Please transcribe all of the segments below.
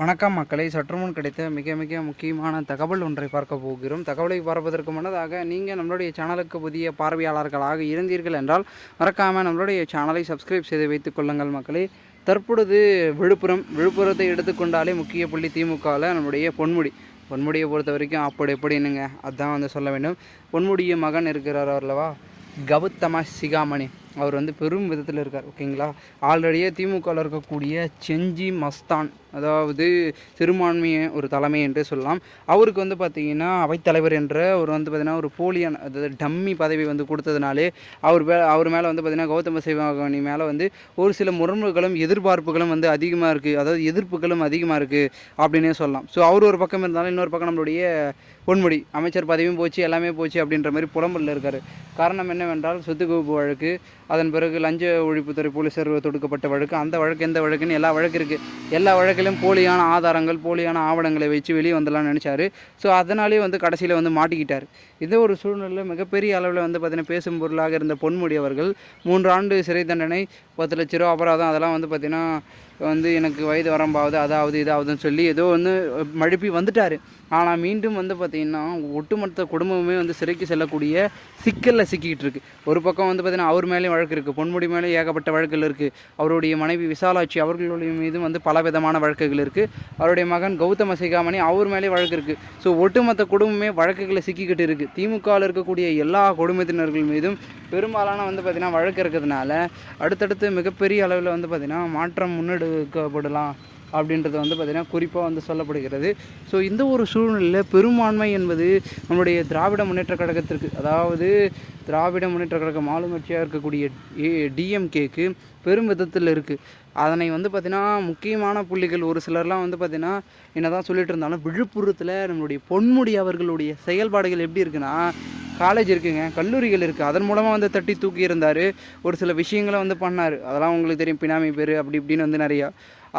வணக்கம் மக்களை, சற்றுமுன் கிடைத்த மிக மிக முக்கியமான தகவல் ஒன்றை பார்க்க போகிறோம். தகவலை பார்ப்பதற்கு முன்னதாக நீங்கள் நம்மளுடைய சேனலுக்கு புதிய பார்வையாளர்களாக இருந்தீர்கள் என்றால் மறக்காமல் நம்மளுடைய சேனலை சப்ஸ்கிரைப் செய்து வைத்துக் கொள்ளுங்கள் மக்களே. தற்பொழுது விழுப்புரத்தை எடுத்துக்கொண்டாலே முக்கிய புள்ளி திமுகவில் நம்முடைய பொன்முடியை பொறுத்த வரைக்கும் எப்படின்னுங்க அதுதான் சொல்ல வேண்டும். பொன்முடிய மகன் இருக்கிறார் அல்லவா, கௌதம சிகாமணி, அவர் பெரும் விதத்தில் இருக்கார். ஓகேங்களா. ஆல்ரெடியே திமுகவில் இருக்கக்கூடிய செஞ்சி மஸ்தான், அதாவது சிறுபான்மையை ஒரு தலைமை என்றே சொல்லலாம். அவருக்கு பார்த்திங்கன்னா அவைத்தலைவர் என்ற ஒரு பார்த்திங்கன்னா ஒரு போலியான, அதாவது டம்மி பதவி கொடுத்ததுனாலே அவர் மேலே பார்த்திங்கன்னா கௌதம சிகாமணி மேலே ஒரு சில முரண்களும் எதிர்பார்ப்புகளும் அதிகமாக இருக்குது, அதாவது எதிர்ப்புகளும் அதிகமாக இருக்குது அப்படின்னே சொல்லலாம். ஸோ அவர் ஒரு பக்கம் இருந்தாலும் இன்னொரு பக்கம் நம்மளுடைய பொன்முடி அமைச்சர் பதவியும் போச்சு, எல்லாமே போச்சு அப்படின்ற மாதிரி புலம்பலில் இருக்கார். காரணம் என்னவென்றால் சொத்து குவிப்பு வழக்கு, அதன் பிறகு லஞ்ச ஒழிப்புத்துறை போலீஸார் தொடுக்கப்பட்ட வழக்கு, அந்த வழக்கு எந்த வழக்குன்னு எல்லா வழக்கு இருக்குது. எல்லா வழக்கிலும் போலியான ஆதாரங்கள், போலியான ஆவணங்களை வச்சு வெளியே வந்துடலாம்னு நினச்சார். ஸோ அதனாலே கடைசியில் மாட்டிக்கிட்டார். இந்த ஒரு சூழ்நிலையில் மிகப்பெரிய அளவில் பார்த்திங்கன்னா பேசும் பொருளாக இருந்த பொன்முடி அவர்கள் 3 ஆண்டு சிறை தண்டனை, 10 லட்ச ரூபா அபராதம், அதெல்லாம் பார்த்திங்கன்னா எனக்கு வயது வரம்பாவது அதாவது இதாவதுன்னு சொல்லி ஏதோ மழுப்பி வந்துட்டார். ஆனால் மீண்டும் பார்த்திங்கன்னா ஒட்டுமொத்த குடும்பமே சிறைக்கு செல்லக்கூடிய சிக்கலில் சிக்கிக்கிட்டு இருக்குது. ஒரு பக்கம் பார்த்திங்கன்னா அவர் மேலேயும் வழக்கு இருக்குது, பொன்முடி மேலே ஏகப்பட்ட வழக்குகள் இருக்குது. அவருடைய மனைவி விசாலாட்சி அவர்களுடைய மீதும் பல விதமான வழக்குகள் இருக்குது. அவருடைய மகன் கௌதம சிகாமணி அவர் மேலே வழக்கு இருக்குது. ஸோ ஒட்டுமொத்த குடும்பமே வழக்குகளை சிக்கிக்கிட்டு இருக்குது. திமுகவில் இருக்கக்கூடிய எல்லா குடும்பத்தினர்கள் மீதும் பெரும்பாலான பார்த்திங்கன்னா வழக்கு இருக்கிறதுனால அடுத்தடுத்து மிகப்பெரிய அளவில் பார்த்திங்கன்னா மாற்றம் முன்னெடுக்கப்படலாம் அப்படின்றது பார்த்திங்கன்னா குறிப்பாக சொல்லப்படுகிறது. ஸோ இந்த ஒரு சூழ்நிலையில் பெரும்பான்மை என்பது நம்முடைய திராவிட முன்னேற்ற கழகத்திற்கு, அதாவது திராவிட முன்னேற்ற கழகம் ஆளுங்கட்சியாக இருக்கக்கூடிய டிஎம்கேக்கு பெரும் விதத்தில் இருக்குது. அதனை பார்த்திங்கன்னா முக்கியமான புள்ளிகள் ஒரு சிலர்லாம் பார்த்திங்கன்னா என்ன தான் சொல்லிட்டு இருந்தாலும் விழுப்புரத்தில் நம்மளுடைய பொன்முடி அவர்களுடைய செயல்பாடுகள் எப்படி இருக்குன்னா, காலேஜ் இருக்குங்க, கல்லூரிகள் இருக்குது, அதன் மூலமாக தட்டி தூக்கி இருந்தார். ஒரு சில விஷயங்களை பண்ணார். அதெல்லாம் உங்களுக்கு தெரியும், பினாமி பேர் அப்படி இப்படின்னு நிறையா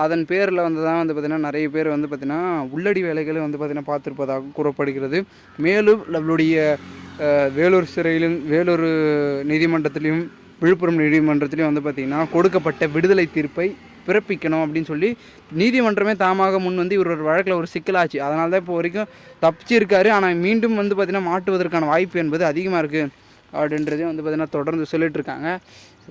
அதன் பேரில் தான் பார்த்திங்கன்னா நிறைய பேர் பார்த்திங்கன்னா உள்ளடி வேலைகளை பார்த்திங்கன்னா பார்த்துருப்பதாக கூறப்படுகிறது. மேலும் நம்மளுடைய வேலூர் சிறையிலும், வேலூர் நீதிமன்றத்திலையும், விழுப்புரம் நீதிமன்றத்திலையும் பார்த்திங்கன்னா கொடுக்கப்பட்ட விடுதலை தீர்ப்பை பிறப்பிக்கணும் அப்படின்னு சொல்லி நீதிமன்றமே தாமாக முன் இவர் ஒரு வழக்கில் ஒரு சிக்கலாச்சு. அதனால தான் இப்போ வரைக்கும் தப்பிச்சிருக்காரு. ஆனால் மீண்டும் பார்த்திங்கன்னா மாட்டுவதற்கான வாய்ப்பு என்பது அதிகமாக இருக்குது அப்படின்றதே பார்த்திங்கன்னா தொடர்ந்து சொல்லிட்டு இருக்காங்க.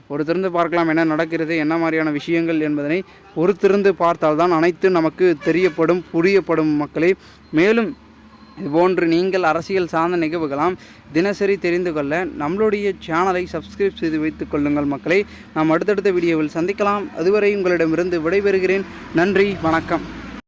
பொறுத்திருந்து பார்க்கலாம் என்ன நடக்கிறது, என்ன மாதிரியான விஷயங்கள் என்பதனை பொறுத்திருந்து பார்த்தால்தான் அனைத்தும் நமக்கு தெரியப்படும், புரியப்படும் மக்களே. மேலும் இதுபோன்று நீங்கள் அரசியல் சார்ந்த நிகழ்வுகளாம் தினசரி தெரிந்து கொள்ள நம்மளுடைய சேனலை சப்ஸ்கிரைப் செய்து வைத்துக் கொள்ளுங்கள் மக்களை. நாம் அடுத்தடுத்த வீடியோவில் சந்திக்கலாம். அதுவரை உங்களிடமிருந்து விடைபெறுகிறேன். நன்றி, வணக்கம்.